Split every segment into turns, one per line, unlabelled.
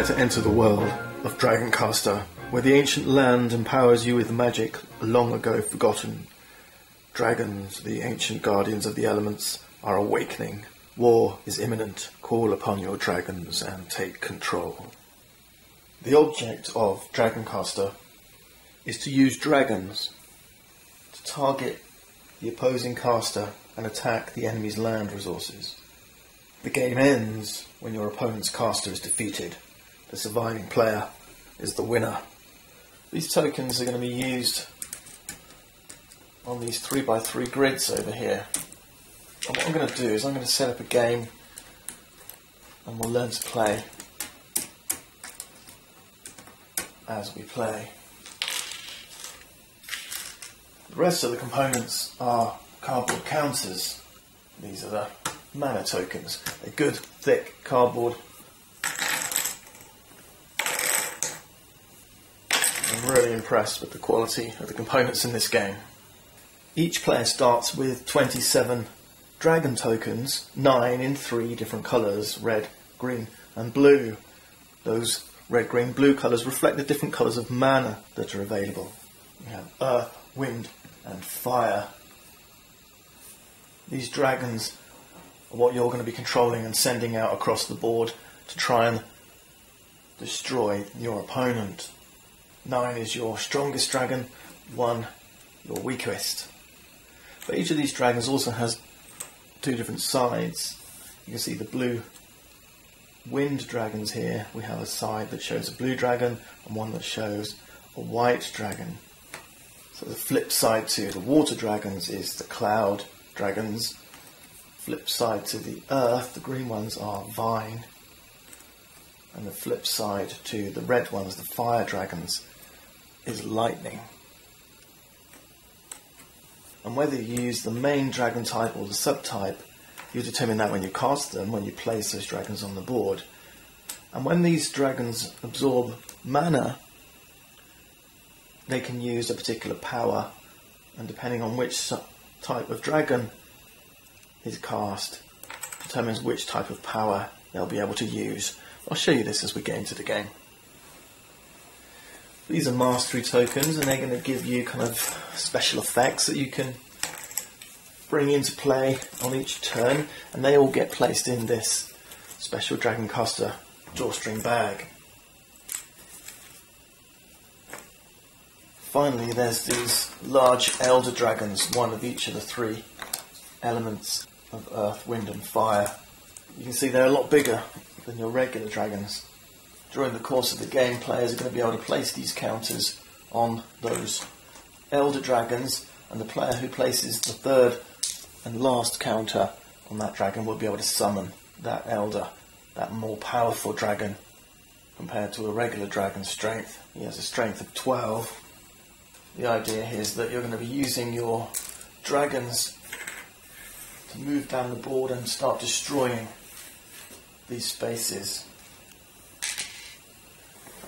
to enter the world of Dragoncaster, where the ancient land empowers you with magic long ago forgotten. Dragons, the ancient guardians of the elements, are awakening. War is imminent. Call upon your dragons and take control. The object of Dragoncaster is to use dragons to target the opposing caster and attack the enemy's land resources. The game ends when your opponent's caster is defeated. The surviving player is the winner. These tokens are going to be used on these 3x3 grids over here. And what I'm going to do is I'm going to set up a game and we'll learn to play as we play. The rest of the components are cardboard counters. These are the mana tokens. They're good, thick cardboard. I'm really impressed with the quality of the components in this game. Each player starts with 27 dragon tokens, 9 in 3 different colours, red, green and blue. Those red, green, blue colours reflect the different colours of mana that are available. We have earth, wind and fire. These dragons are what you're going to be controlling and sending out across the board to try and destroy your opponent. 9 is your strongest dragon, 1 your weakest. But each of these dragons also has 2 different sides. You can see the blue wind dragons here. We have a side that shows a blue dragon and one that shows a white dragon. So the flip side to the water dragons is the cloud dragons. Flip side to the earth, the green ones are vine. And the flip side to the red ones, the fire dragons, is lightning. And whether you use the main dragon type or the subtype, you determine that when you cast them, when you place those dragons on the board. And when these dragons absorb mana, they can use a particular power, and depending on which type of dragon is cast, determines which type of power they'll be able to use. I'll show you this as we get into the game. These are mastery tokens, and they're going to give you kind of special effects that you can bring into play on each turn, and they all get placed in this special Dragoncaster drawstring bag. Finally, there's these large elder dragons, one of each of the 3 elements of earth, wind and fire. You can see they're a lot bigger than your regular dragons. During the course of the game, players are going to be able to place these counters on those elder dragons, and the player who places the 3rd and last counter on that dragon will be able to summon that elder, that more powerful dragon compared to a regular dragon's strength. He has a strength of 12. The idea here is that you're going to be using your dragons to move down the board and start destroying these spaces.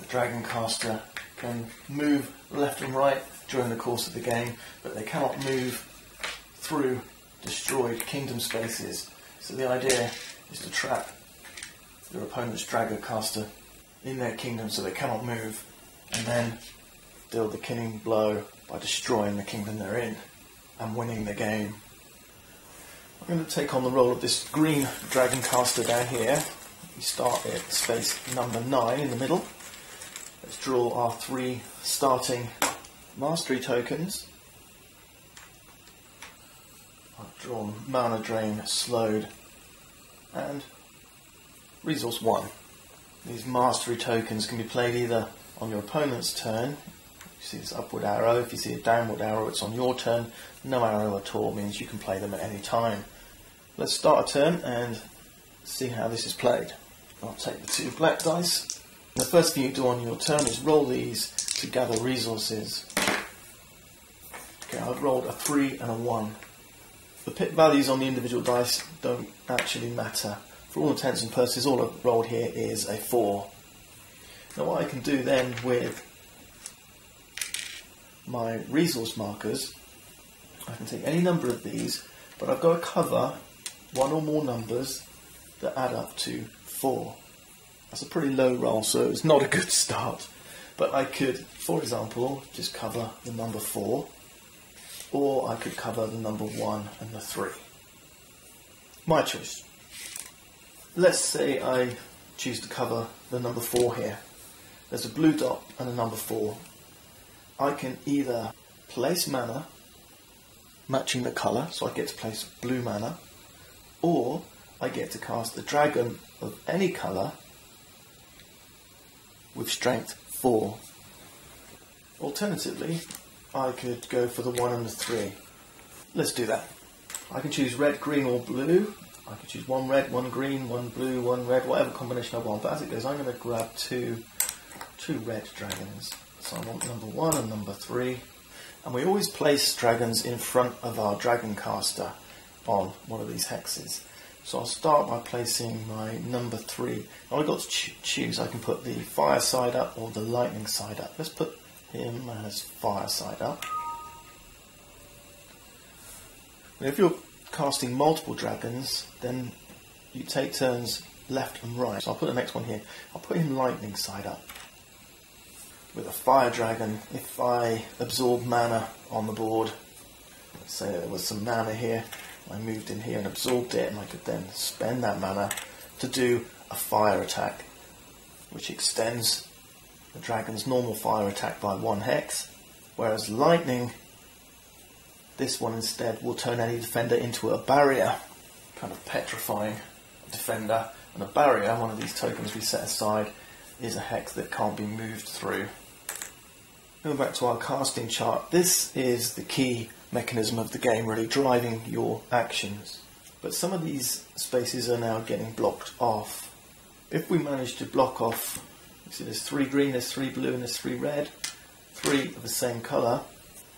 The Dragoncaster can move left and right during the course of the game, but they cannot move through destroyed kingdom spaces. So the idea is to trap your opponent's Dragoncaster in their kingdom so they cannot move, and then deal the killing blow by destroying the kingdom they're in and winning the game. I'm going to take on the role of this green Dragoncaster down here. We start at space number 9 in the middle. Let's draw our 3 starting mastery tokens. I've drawn Mana Drain, Slowed and Resource 1. These mastery tokens can be played either on your opponent's turn. You see this upward arrow. If you see a downward arrow, it's on your turn. No arrow at all means you can play them at any time. Let's start a turn and see how this is played. I'll take the 2 black dice. The first thing you do on your turn is roll these to gather resources. Okay, I've rolled a 3 and a 1. The pip values on the individual dice don't actually matter. For all intents and purposes, all I've rolled here is a 4. Now what I can do then with my resource markers, I can take any number of these, but I've got to cover 1 or more numbers that add up to 4. That's a pretty low roll, so it's not a good start. But I could, for example, just cover the number 4, or I could cover the number 1 and the 3. My choice. Let's say I choose to cover the number 4 here. There's a blue dot and a number 4. I can either place mana matching the colour, so I get to place blue mana, or I get to cast a dragon of any colour with strength 4. Alternatively, I could go for the 1 and the 3. Let's do that. I can choose red, green or blue. I can choose 1 red, 1 green, 1 blue, 1 red, whatever combination I want. But as it goes, I'm going to grab two red dragons. So I want number 1 and number 3. And we always place dragons in front of our dragon caster on one of these hexes. So I'll start by placing my number 3. Now I've got to choose. I can put the fire side up or the lightning side up. Let's put him as fire side up. And if you're casting multiple dragons, then you take turns left and right. So I'll put the next one here. I'll put him lightning side up. With a fire dragon, if I absorb mana on the board, let's say there was some mana here, I moved in here and absorbed it, and I could then spend that mana to do a fire attack, which extends the dragon's normal fire attack by 1 hex, whereas lightning, this one instead will turn any defender into a barrier, kind of petrifying a defender. And a barrier, one of these tokens we set aside, is a hex that can't be moved through. Going back to our casting chart, this is the key mechanism of the game, really driving your actions. But some of these spaces are now getting blocked off. If we manage to block off, you see there's 3 green, there's 3 blue and there's 3 red, 3 of the same colour,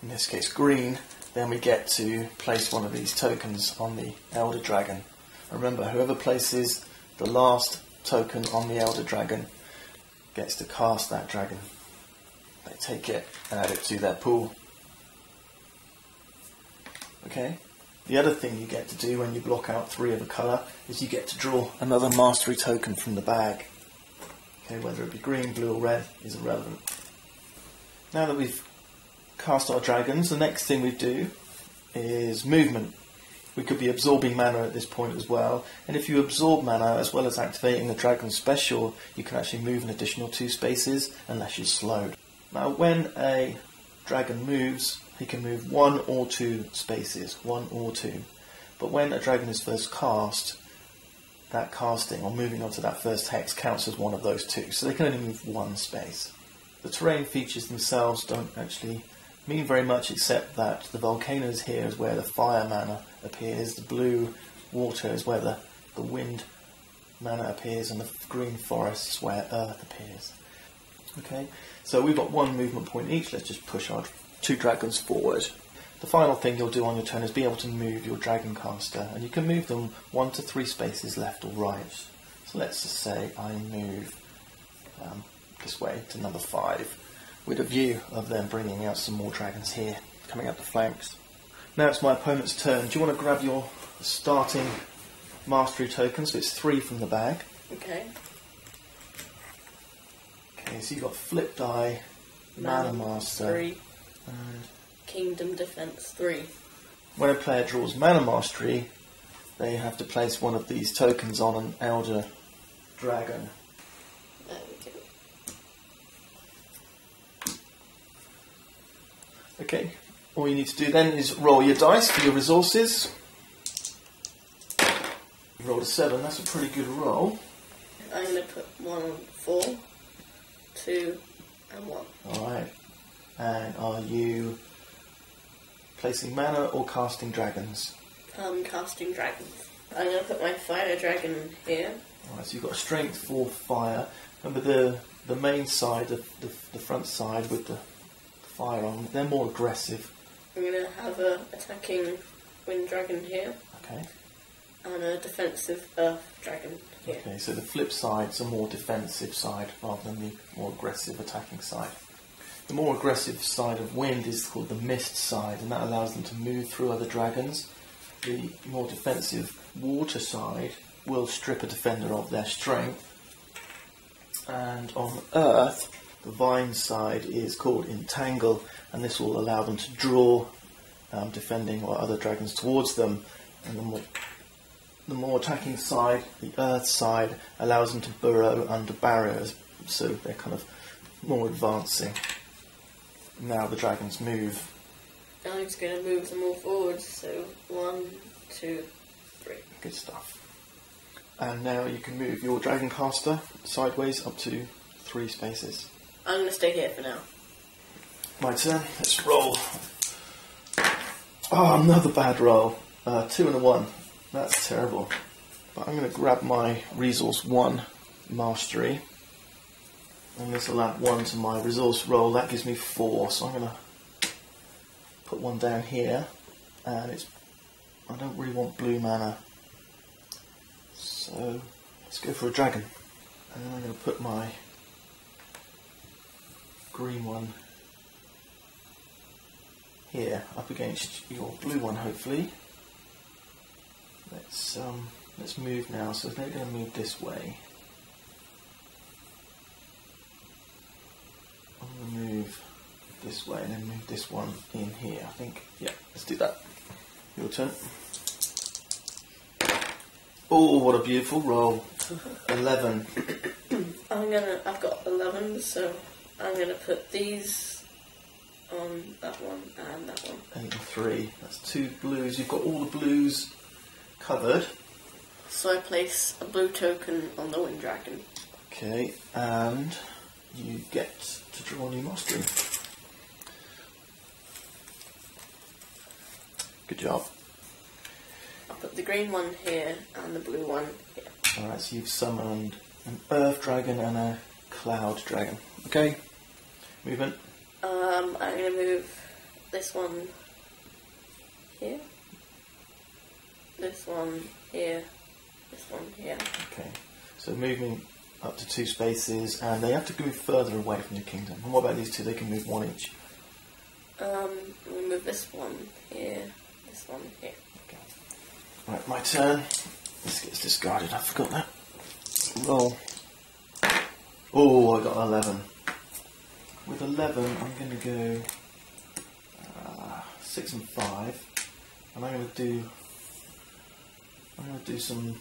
in this case green, then we get to place one of these tokens on the Elder Dragon. Remember, whoever places the last token on the Elder Dragon gets to cast that dragon. They take it and add it to their pool. Okay? The other thing you get to do when you block out 3 of a colour is you get to draw another mastery token from the bag. Okay, whether it be green, blue or red is irrelevant. Now that we've cast our dragons, the next thing we do is movement. We could be absorbing mana at this point as well, and if you absorb mana as well as activating the dragon special, you can actually move an additional 2 spaces unless you're slowed. Now when a dragon moves, he can move 1 or 2 spaces, 1 or 2. But when a dragon is first cast, that casting or moving onto that first hex counts as one of those 2, so they can only move 1 space. The terrain features themselves don't actually mean very much, except that the volcanoes here is where the fire mana appears, the blue water is where the wind mana appears, and the green forests where earth appears. Okay, so we've got 1 movement point each. Let's just push our 2 dragons forward. The final thing you'll do on your turn is be able to move your dragon caster, and you can move them 1 to 3 spaces left or right. So let's just say I move this way to number 5, with a view of them bringing out some more dragons here, coming up the flanks. Now it's my opponent's turn. Do you want to grab your starting mastery tokens? So it's 3 from the bag.
Okay.
Okay, so you've got Flip Die, Mana Master,
3,
and
Kingdom Defense 3.
when a player draws Mana Mastery, they have to place one of these tokens on an Elder Dragon.
There we go.
Okay, all you need to do then is roll your dice for your resources. You rolled a 7, that's a pretty good roll.
I'm going to put 1 on 4, 2 and 1.
Alright, and are you placing mana or casting dragons?
Casting dragons. I'm going to put my fire dragon here.
Alright, so you've got a strength 4 fire. Remember the main side, the front side with the fire on, they're more aggressive.
I'm going to have a attacking wind dragon here.
Okay.
And a defensive earth dragon here.
Okay, so the flip side's a more defensive side rather than the more aggressive attacking side. The more aggressive side of wind is called the mist side, and that allows them to move through other dragons. The more defensive water side will strip a defender of their strength, And on Earth, the vine side is called entangle, and this will allow them to draw defending or other dragons towards them. And the more attacking side, the Earth side, allows them to burrow under barriers, so they're kind of more advancing. Now the dragons move.
I'm just going to move them all forward, so 1, 2, 3.
Good stuff. And now you can move your dragon caster sideways up to 3 spaces.
I'm going to stay here for now.
My turn. Let's roll. Oh, another bad roll. 2 and a 1. That's terrible. But I'm going to grab my resource 1 mastery. And this will add 1 to my resource roll. That gives me 4. So I'm going to put 1 down here. And I don't really want blue mana. So let's go for a dragon. And then I'm going to put my green one here up against your blue one, hopefully. Let's move now. So they're going to move this way. I'm going to move this way and then move this one in here, I think. Yeah, let's do that. Your turn. Oh, what a beautiful roll. 11.
I've got 11, so I'm gonna put these on that one and that one.
8 and 3. That's 2 blues. You've got all the blues covered.
So I place a blue token on the wind dragon.
Okay, and you get to draw a new mastery. Good job.
I'll put the green one here and the blue one here.
Alright, so you've summoned an earth dragon and a cloud dragon. Okay, movement.
I'm going to move this one here, this one here, this one here.
Okay, so moving up to 2 spaces, and they have to move further away from the kingdom. And what about these 2? They can move 1 each.
We'll move this one here, this one here.
Okay. Right, my turn. This gets discarded, I forgot that. Roll. Oh, I got 11. With 11, I'm going to go 6 and 5, and I'm going to do some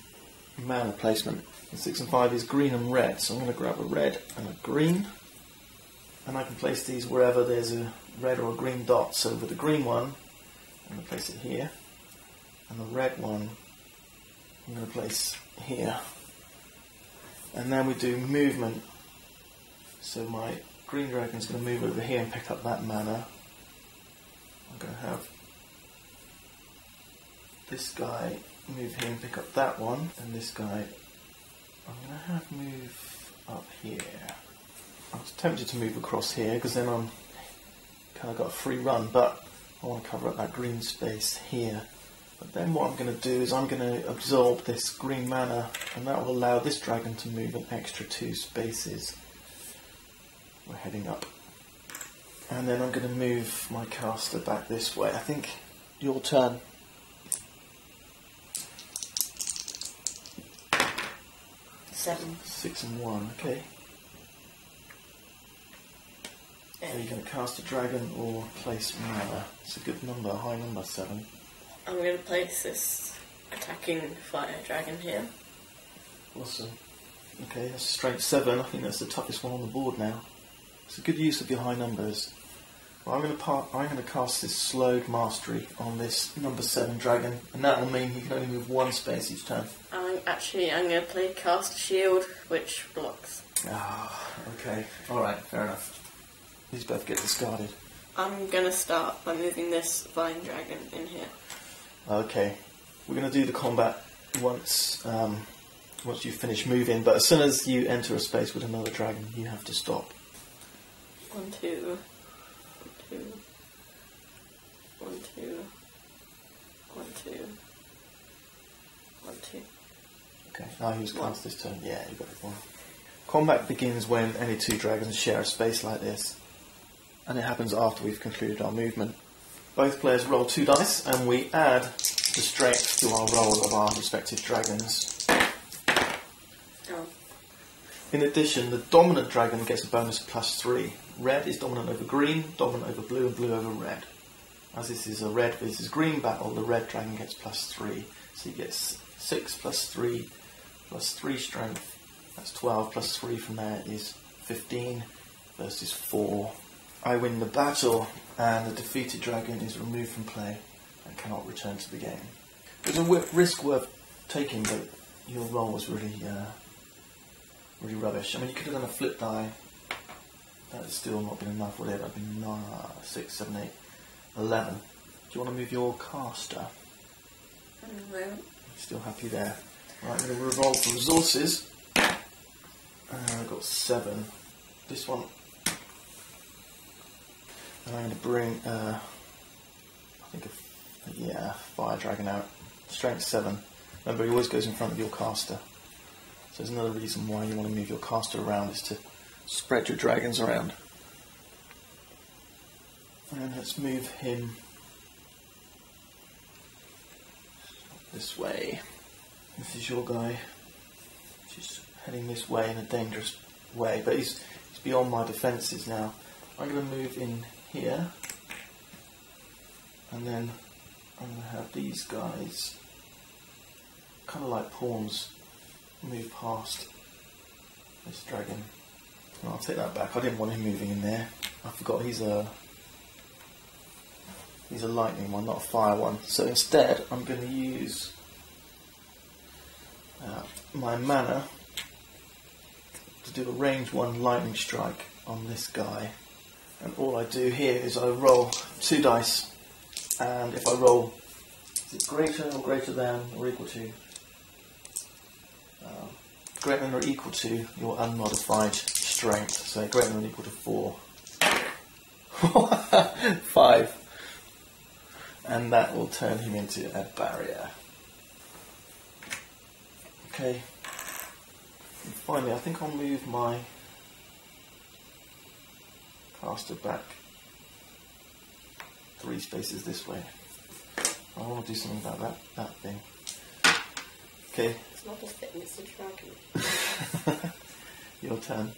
mana placement. And 6 and 5 is green and red, so I'm going to grab a red and a green, and I can place these wherever there's a red or a green dot. So with the green one, I'm going to place it here, and the red one I'm going to place here. And then we do movement. So my green dragon's going to move over here and pick up that mana. I'm going to have this guy move here and pick up that one, and this guy I'm going to have move up here. I was tempted to move across here because then I'm kind of got a free run, but I want to cover up that green space here. But then what I'm going to do is I'm going to absorb this green mana, and that will allow this dragon to move an extra 2 spaces. We're heading up. And then I'm going to move my caster back this way. I think your turn.
7.
6 and 1, okay. Are you going to cast a dragon or place mana? It's a good number, a high number, 7.
I'm going to place this attacking fire dragon here.
Awesome. Okay, that's a straight 7. I think that's the toughest one on the board now. It's a good use of your high numbers. Well, I'm going to cast this slowed mastery on this number 7 dragon, and that will mean he can only move 1 space each turn.
I'm going to play cast shield, which blocks.
Ah, okay. Alright, fair enough. These both get discarded.
I'm going to start by moving this vine dragon in here.
Okay. We're going to do the combat once you finish moving, but as soon as you enter a space with another dragon, you have to stop.
1, 2, 1, 2, 1, 2, 1, 2, 1, 2.
Okay, now who's cast this turn? Yeah, you got it. 1. Combat begins when any 2 dragons share a space like this, and it happens after we've concluded our movement. Both players roll 2 dice, and we add the strength to our roll of our respective dragons.
Oh.
In addition, the dominant dragon gets a bonus of +3. Red is dominant over green, dominant over blue, and blue over red. As this is a red versus green battle, the red dragon gets +3. So he gets 6 +3 +3 strength. That's 12 +3 from there is 15 versus 4. I win the battle, and the defeated dragon is removed from play and cannot return to the game. It was a risk worth taking, but your roll was really rubbish. I mean, you could have done a flip die. That has still not been enough, would it? That would have been 6, 7, 8, 11. Do you want to move your caster?
No.
Still happy there. Right, I'm going to revolve the resources. I've got 7. This one. And I'm going to bring, I think, fire dragon out. Strength 7. Remember, he always goes in front of your caster. So there's another reason why you want to move your caster around, is to spread your dragons around. And let's move him this way. This is your guy. He's heading this way in a dangerous way, but he's beyond my defences now. I'm going to move in here, and then I'm going to have these guys, kind of like pawns, move past this dragon. Well, I'll take that back. I didn't want him moving in there. I forgot he's a lightning one, not a fire one. So instead, I'm going to use my mana to do a range 1 lightning strike on this guy. And all I do here is I roll 2 dice, and if I roll, is it greater or greater than or equal to? Greater than or equal to your unmodified strength, so greater than or equal to 4. 5. And that will turn him into a barrier. Okay. And finally, I think I'll move my caster back 3 spaces this way. I want to do something about that thing. Okay.
It's not a thing, it's a dragon.
Your turn.